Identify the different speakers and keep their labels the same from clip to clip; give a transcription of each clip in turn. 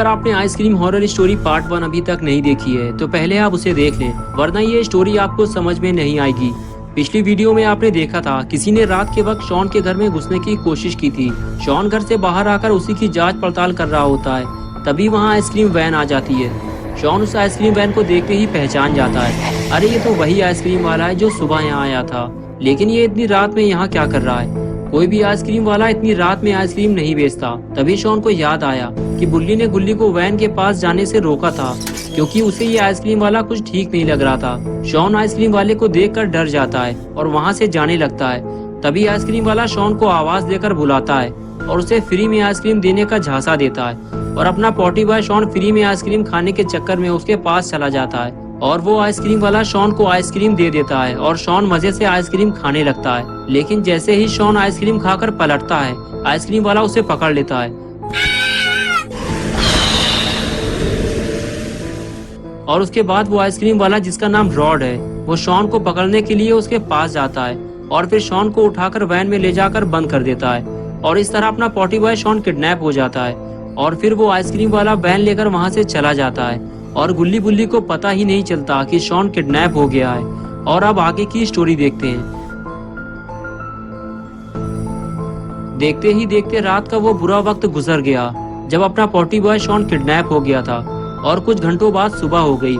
Speaker 1: अगर आपने ice cream horror story part 1 अभी तक नहीं देखी है तो पहले आप उसे देख लें, वरना ये स्टोरी आपको समझ में नहीं आएगी। पिछली वीडियो में आपने देखा था किसी ने रात के वक्त शॉन के घर में घुसने की कोशिश की थी। शॉन घर से बाहर आकर उसी की जांच पड़ताल कर रहा होता है, तभी वहाँ आइसक्रीम वैन आ जाती है। शॉन उस आइसक्रीम वैन को देखते ही पहचान जाता है, अरे ये तो वही आइसक्रीम वाला है जो सुबह यहाँ आया था, लेकिन ये इतनी रात में यहाँ क्या कर रहा है। कोई भी आइसक्रीम वाला इतनी रात में आइसक्रीम नहीं बेचता। तभी शॉन को याद आया कि बुल्ली ने गुल्ली को वैन के पास जाने से रोका था, क्योंकि उसे ये आइसक्रीम वाला कुछ ठीक नहीं लग रहा था। शॉन आइसक्रीम वाले को देखकर डर जाता है और वहाँ से जाने लगता है। तभी आइसक्रीम वाला शॉन को आवाज देकर बुलाता है और उसे फ्री में आइसक्रीम देने का झांसा देता है, और अपना पॉटी बॉय शॉन फ्री में आइसक्रीम खाने के चक्कर में उसके पास चला जाता है, और वो आइसक्रीम वाला शॉन को आइसक्रीम दे देता है और शॉन मजे से आइसक्रीम खाने लगता है। लेकिन जैसे ही शॉन आइसक्रीम खाकर पलटता है, आइसक्रीम वाला उसे पकड़ लेता है और उसके बाद वो आइसक्रीम वाला, जिसका नाम रॉड है, वो शॉन को पकड़ने के लिए उसके पास जाता है और फिर शॉन को उठाकर वैन में ले जाकर बंद कर देता है। और इस तरह अपना पॉटी बॉय शॉन किडनैप हो जाता है और फिर वो आइसक्रीम वाला वैन लेकर वहाँ से चला जाता है और गुल्ली बुल्ली को पता ही नहीं चलता कि शॉन किडनैप हो गया है। और अब आगे की स्टोरी देखते हैं। देखते ही देखते रात का वो बुरा वक्त गुजर गया जब अपना पॉटी बॉय शॉन किडनैप हो गया था, और कुछ घंटों बाद सुबह हो गई।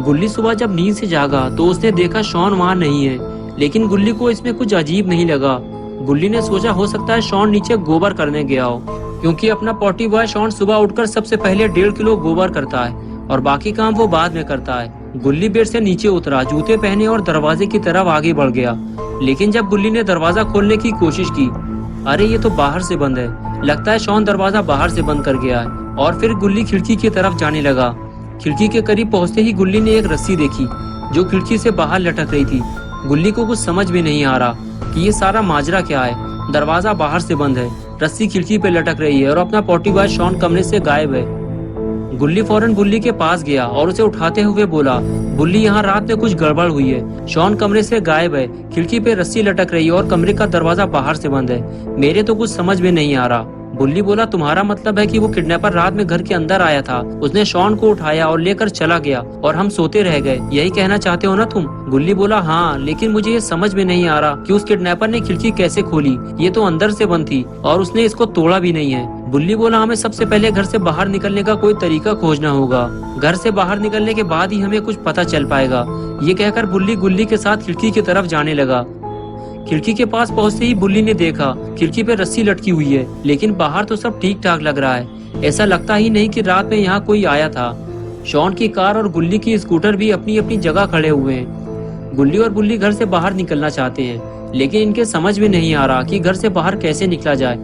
Speaker 1: गुल्ली सुबह जब नींद से जागा तो उसने देखा शॉन वहाँ नहीं है, लेकिन गुल्ली को इसमें कुछ अजीब नहीं लगा। गुल्ली ने सोचा हो सकता है शॉन नीचे गोबर करने गया हो, क्योंकि अपना पॉटी बॉय शॉन सुबह उठकर सबसे पहले 1.5 किलो गोबर करता है और बाकी काम वो बाद में करता है। गुल्ली बेड से नीचे उतरा, जूते पहने और दरवाजे की तरफ आगे बढ़ गया। लेकिन जब गुल्ली ने दरवाजा खोलने की कोशिश की, अरे ये तो बाहर से बंद है। लगता है शॉन दरवाजा बाहर से बंद कर गया है। और फिर गुल्ली खिड़की की तरफ जाने लगा। खिड़की के करीब पहुंचते ही गुल्ली ने एक रस्सी देखी जो खिड़की से बाहर लटक रही थी। गुल्ली को कुछ समझ में नहीं आ रहा कि ये सारा माजरा क्या है। दरवाजा बाहर से बंद है, रस्सी खिड़की पे लटक रही है और अपना पॉटी बॉय शॉन कमरे से गायब है। गुल्ली फौरन बुल्ली के पास गया और उसे उठाते हुए बोला, बुल्ली यहाँ रात में कुछ गड़बड़ हुई है। शॉन कमरे से गायब है, खिड़की पे रस्सी लटक रही है और कमरे का दरवाजा बाहर से बंद है। मेरे तो कुछ समझ में नहीं आ रहा। बुल्ली बोला, तुम्हारा मतलब है कि वो किडनैपर रात में घर के अंदर आया था, उसने शॉन को उठाया और लेकर चला गया और हम सोते रह गए, यही कहना चाहते हो ना तुम? गुल्ली बोला, हाँ, लेकिन मुझे ये समझ में नहीं आ रहा कि उस किडनैपर ने खिड़की कैसे खोली। ये तो अंदर से बंद थी और उसने इसको तोड़ा भी नहीं है। बुल्ली बोला, हमें सबसे पहले घर से बाहर निकलने का कोई तरीका खोजना होगा। घर से बाहर निकलने के बाद ही हमें कुछ पता चल पाएगा। ये कहकर बुल्ली गुल्ली के साथ खिड़की की तरफ जाने लगा। खिड़की के पास पहुंचते ही बुल्ली ने देखा खिड़की पे रस्सी लटकी हुई है, लेकिन बाहर तो सब ठीक ठाक लग रहा है। ऐसा लगता ही नहीं कि रात में यहाँ कोई आया था। शॉन की कार और गुल्ली की स्कूटर भी अपनी अपनी जगह खड़े हुए हैं। गुल्ली और बुल्ली घर से बाहर निकलना चाहते हैं, लेकिन इनके समझ में नहीं आ रहा कि घर से बाहर कैसे निकला जाए।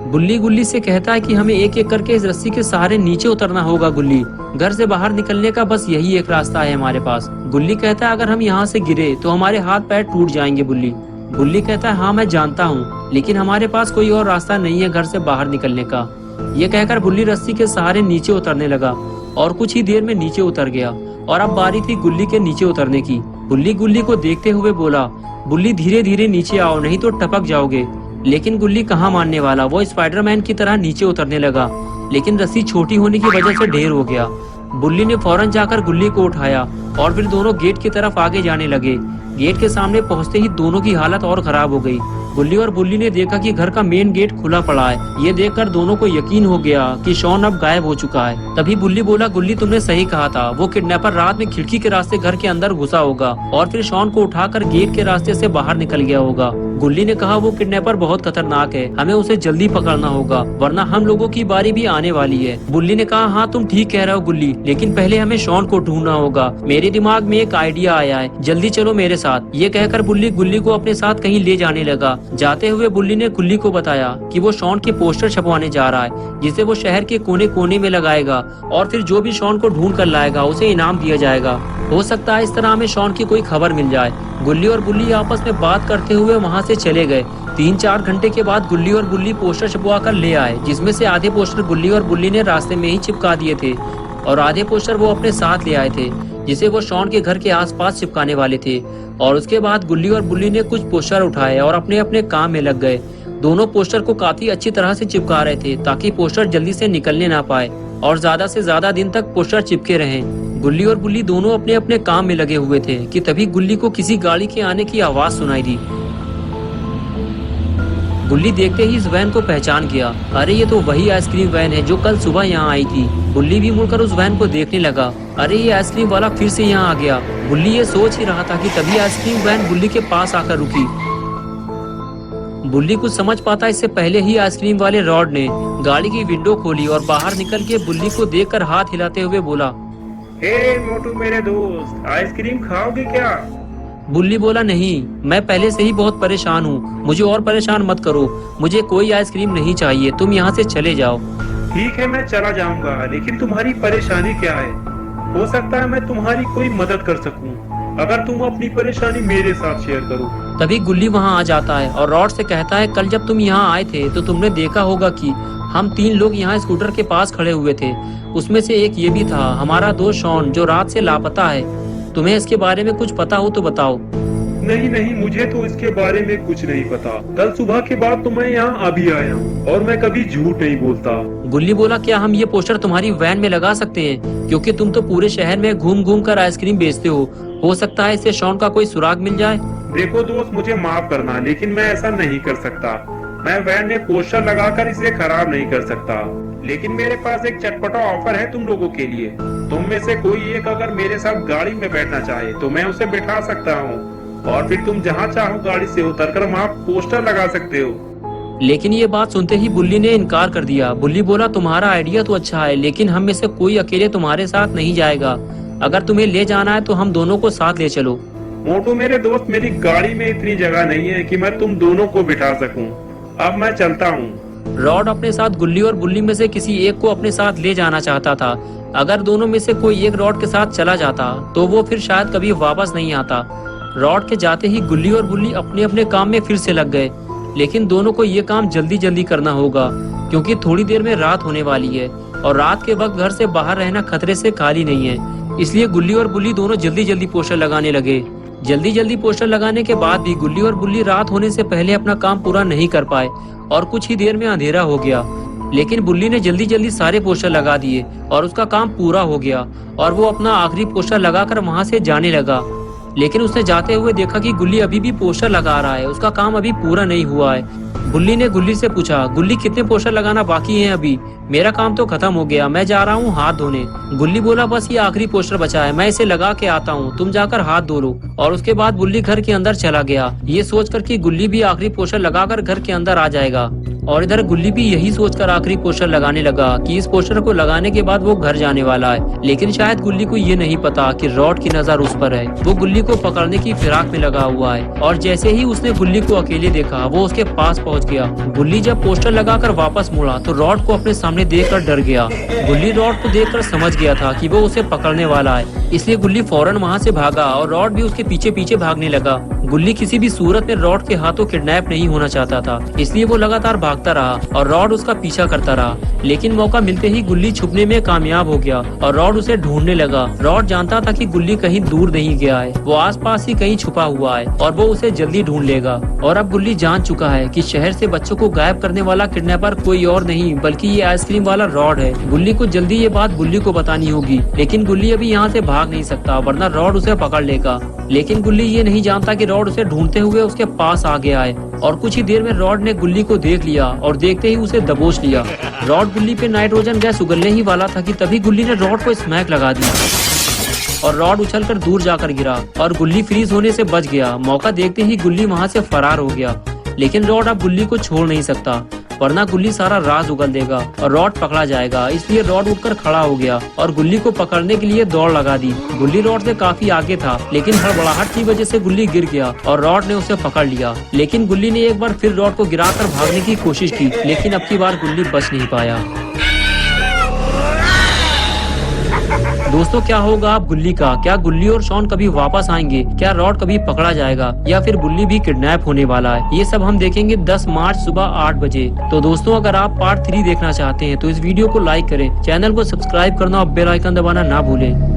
Speaker 1: बुल्ली गुल्ली से कहता है कि हमें एक एक करके इस रस्सी के सहारे नीचे उतरना होगा। गुल्ली, घर से बाहर निकलने का बस यही एक रास्ता है हमारे पास। गुल्ली कहता है, अगर हम यहाँ से गिरे तो हमारे हाथ पैर टूट जाएंगे। बुल्ली कहता है, हाँ मैं जानता हूँ, लेकिन हमारे पास कोई और रास्ता नहीं है घर से बाहर निकलने का। ये कहकर बुल्ली रस्सी के सहारे नीचे उतरने लगा और कुछ ही देर में नीचे उतर गया। और अब बारी थी गुल्ली के नीचे उतरने की। बुल्ली गुल्ली को देखते हुए बोला, बुल्ली धीरे धीरे नीचे आओ, नहीं तो टपक जाओगे। लेकिन गुल्ली कहाँ मानने वाला, वो स्पाइडरमैन की तरह नीचे उतरने लगा, लेकिन रस्सी छोटी होने की वजह से ढेर हो गया। बुल्ली ने फौरन जाकर गुल्ली को उठाया और फिर दोनों गेट की तरफ आगे जाने लगे। गेट के सामने पहुंचते ही दोनों की हालत और खराब हो गई। गुल्ली और बुल्ली ने देखा कि घर का मेन गेट खुला पड़ा है। ये देखकर दोनों को यकीन हो गया कि शॉन अब गायब हो चुका है। तभी बुल्ली बोला, गुल्ली तुमने सही कहा था, वो किडनैपर रात में खिड़की के रास्ते घर के अंदर घुसा होगा और फिर शॉन को उठाकर गेट के रास्ते से बाहर निकल गया होगा। गुल्ली ने कहा, वो किडनैपर बहुत खतरनाक है, हमें उसे जल्दी पकड़ना होगा, वरना हम लोगों की बारी भी आने वाली है। बुल्ली ने कहा, हाँ तुम ठीक कह रहे हो गुल्ली, लेकिन पहले हमें शॉन को ढूंढना होगा। मेरे दिमाग में एक आइडिया आया है, जल्दी चलो मेरे साथ। ये कहकर बुल्ली गुल्ली को अपने साथ कहीं ले जाने लगा। जाते हुए बुल्ली ने गुल्ली को बताया कि वो शॉन के पोस्टर छपवाने जा रहा है, जिसे वो शहर के कोने कोने में लगाएगा और फिर जो भी शॉन को ढूंढ कर लाएगा उसे इनाम दिया जाएगा। हो सकता है इस तरह हमें शॉन की कोई खबर मिल जाए। गुल्ली और बुल्ली आपस में बात करते हुए वहाँ से चले गए। 3-4 घंटे के बाद गुल्ली और बुल्ली पोस्टर छपवा कर ले आए, जिसमें से आधे पोस्टर गुल्ली और बुल्ली ने रास्ते में ही चिपका दिए थे और आधे पोस्टर वो अपने साथ ले आए थे, जिसे वो शॉन के घर के आसपास चिपकाने वाले थे। और उसके बाद गुल्ली और बुल्ली ने कुछ पोस्टर उठाए और अपने अपने काम में लग गए। दोनों पोस्टर को काफी अच्छी तरह से चिपका रहे थे ताकि पोस्टर जल्दी से निकलने ना पाए और ज्यादा से ज्यादा दिन तक पोस्टर चिपके रहें। गुल्ली और बुल्ली दोनों अपने अपने काम में लगे हुए थे कि तभी गुल्ली को किसी गाड़ी के आने की आवाज सुनाई दी। गुल्ली देखते ही इस वैन को पहचान गया। अरे ये तो वही आइसक्रीम वैन है जो कल सुबह यहाँ आई थी। गुल्ली भी मुड़कर उस वैन को देखने लगा। अरे ये आइसक्रीम वाला फिर से यहाँ आ गया। गुल्ली ये सोच ही रहा था कि तभी आइसक्रीम वैन गुल्ली के पास आकर रुकी। बुल्ली कुछ समझ पाता इससे पहले ही आइसक्रीम वाले रॉड ने गाड़ी की विंडो खोली और बाहर निकल के बुल्ली को देखकर हाथ हिलाते हुए बोला,
Speaker 2: हे मोटू मेरे दोस्त, आइसक्रीम खाओगे क्या?
Speaker 1: बुल्ली बोला, नहीं, मैं पहले से ही बहुत परेशान हूँ, मुझे और परेशान मत करो, मुझे कोई आइसक्रीम नहीं चाहिए, तुम यहाँ से चले जाओ।
Speaker 2: ठीक है, मैं चला जाऊंगा, लेकिन तुम्हारी परेशानी क्या है? हो सकता है मैं तुम्हारी कोई मदद कर सकूं, अगर तुम अपनी परेशानी मेरे साथ शेयर करो।
Speaker 1: तभी गुल्ली वहाँ आ जाता है और रॉड से कहता है, कल जब तुम यहाँ आए थे तो तुमने देखा होगा कि हम 3 लोग यहाँ स्कूटर के पास खड़े हुए थे। उसमें से एक ये भी था, हमारा दोस्त शॉन, जो रात से लापता है। तुम्हें इसके बारे में कुछ पता हो तो बताओ।
Speaker 2: नहीं नहीं, मुझे तो इसके बारे में कुछ नहीं पता। कल सुबह के बाद तो मैं यहाँ अभी आया हूँ और मैं कभी झूठ नहीं बोलता।
Speaker 1: गुल्ली बोला, क्या हम ये पोस्टर तुम्हारी वैन में लगा सकते हैं? क्योंकि तुम तो पूरे शहर में घूम घूम कर आइसक्रीम बेचते हो सकता है इससे शॉन का कोई सुराग मिल जाए।
Speaker 2: देखो दोस्त, मुझे माफ करना, लेकिन मैं ऐसा नहीं कर सकता। मैं वैन में पोस्टर लगाकर इसे खराब नहीं कर सकता, लेकिन मेरे पास एक चटपटा ऑफर है तुम लोगों के लिए। तुम में से कोई एक अगर मेरे साथ गाड़ी में बैठना चाहे तो मैं उसे बैठा सकता हूँ और फिर तुम जहाँ चाहो गाड़ी से उतरकर वहाँ पोस्टर लगा सकते हो।
Speaker 1: लेकिन ये बात सुनते ही बुल्ली ने इनकार कर दिया। बुल्ली बोला, तुम्हारा आइडिया तो अच्छा है, लेकिन हम में से कोई अकेले तुम्हारे साथ नहीं जाएगा। अगर तुम्हें ले जाना है तो हम दोनों को साथ ले चलो।
Speaker 2: मोटू मेरे दोस्त, मेरी गाड़ी में इतनी जगह नहीं है कि मैं तुम दोनों को बिठा सकूं। अब मैं चलता हूँ।
Speaker 1: रॉड अपने साथ गुल्ली और बुल्ली में से किसी एक को अपने साथ ले जाना चाहता था। अगर दोनों में से कोई एक रॉड के साथ चला जाता तो वो फिर शायद कभी वापस नहीं आता। रॉड के जाते ही गुल्ली और बुल्ली अपने अपने काम में फिर से लग गए, लेकिन दोनों को ये काम जल्दी जल्दी करना होगा क्योंकि थोड़ी देर में रात होने वाली है और रात के वक्त घर से बाहर रहना खतरे से खाली नहीं है। इसलिए गुल्ली और बुल्ली दोनों जल्दी जल्दी पोस्टर लगाने लगे। जल्दी जल्दी पोस्टर लगाने के बाद भी गुल्ली और बुल्ली रात होने से पहले अपना काम पूरा नहीं कर पाए और कुछ ही देर में अंधेरा हो गया। लेकिन बुल्ली ने जल्दी जल्दी सारे पोस्टर लगा दिए और उसका काम पूरा हो गया और वो अपना आखिरी पोस्टर लगाकर वहां से जाने लगा। लेकिन उसने जाते हुए देखा कि गुल्ली अभी भी पोस्टर लगा रहा है, उसका काम अभी पूरा नहीं हुआ है। बुल्ली ने गुल्ली से पूछा, गुल्ली कितने पोस्टर लगाना बाकी हैं अभी? मेरा काम तो खत्म हो गया, मैं जा रहा हूँ हाथ धोने। गुल्ली बोला, बस ये आखिरी पोस्टर बचा है, मैं इसे लगा के आता हूँ, तुम जाकर हाथ धो लो। और उसके बाद बुल्ली घर के अंदर चला गया, ये सोचकर कि गुल्ली भी आखिरी पोस्टर लगाकर घर के अंदर आ जाएगा। और इधर गुल्ली भी यही सोचकर आखिरी पोस्टर लगाने लगा कि इस पोस्टर को लगाने के बाद वो घर जाने वाला है। लेकिन शायद गुल्ली को ये नहीं पता कि रॉड की नजर उस पर है। वो गुल्ली को पकड़ने की फिराक में लगा हुआ है और जैसे ही उसने गुल्ली को अकेले देखा वो उसके पास पहुंच गया। गुल्ली जब पोस्टर लगाकर वापस मुड़ा तो रॉड को अपने सामने देखकर डर गया। गुल्ली रॉड को देखकर समझ गया था कि वो उसे पकड़ने वाला है, इसलिए गुल्ली फौरन वहाँ से भागा और रॉड भी उसके पीछे पीछे भागने लगा। गुल्ली किसी भी सूरत में रॉड के हाथों किडनैप नहीं होना चाहता था, इसलिए वो लगातार भागता रहा और रॉड उसका पीछा करता रहा। लेकिन मौका मिलते ही गुल्ली छुपने में कामयाब हो गया और रॉड उसे ढूंढने लगा। रॉड जानता था कि गुल्ली कहीं दूर नहीं गया है, वो आसपास ही कहीं छुपा हुआ है और वो उसे जल्दी ढूंढ लेगा। और अब गुल्ली जान चुका है कि शहर से बच्चों को गायब करने वाला किडनैपर कोई और नहीं बल्कि ये आइसक्रीम वाला रॉड है। गुल्ली को जल्दी ये बात गुल्ली को बतानी होगी, लेकिन गुल्ली अभी यहाँ से भाग नहीं सकता वरना रॉड उसे पकड़ लेगा। लेकिन गुल्ली ये नहीं जानता कि रॉड उसे ढूंढते हुए उसके पास आ गया है और कुछ ही देर में रॉड ने गुल्ली को देख लिया और देखते ही उसे दबोच लिया। रॉड गुल्ली पे नाइट्रोजन गैस उगलने ही वाला था कि तभी गुल्ली ने रॉड को स्मैक लगा दी और रॉड उछलकर दूर जाकर गिरा और गुल्ली फ्रीज होने से बच गया। मौका देखते ही गुल्ली वहां से फरार हो गया, लेकिन रॉड अब गुल्ली को छोड़ नहीं सकता वरना गुल्ली सारा राज उगल देगा और रॉड पकड़ा जाएगा। इसलिए रॉड उठकर खड़ा हो गया और गुल्ली को पकड़ने के लिए दौड़ लगा दी। गुल्ली रॉड से काफी आगे था, लेकिन हड़बड़ाहट की वजह से गुल्ली गिर गया और रॉड ने उसे पकड़ लिया। लेकिन गुल्ली ने एक बार फिर रॉड को गिराकर भागने की कोशिश की, लेकिन अब की बार गुल्ली बच नहीं पाया। दोस्तों, क्या होगा अब गुल्ली का? क्या गुल्ली और शॉन कभी वापस आएंगे? क्या रॉड कभी पकड़ा जाएगा या फिर गुल्ली भी किडनैप होने वाला है? ये सब हम देखेंगे 10 मार्च सुबह 8 बजे। तो दोस्तों, अगर आप पार्ट 3 देखना चाहते हैं तो इस वीडियो को लाइक करें, चैनल को सब्सक्राइब करना और बेल आइकन दबाना ना भूलें।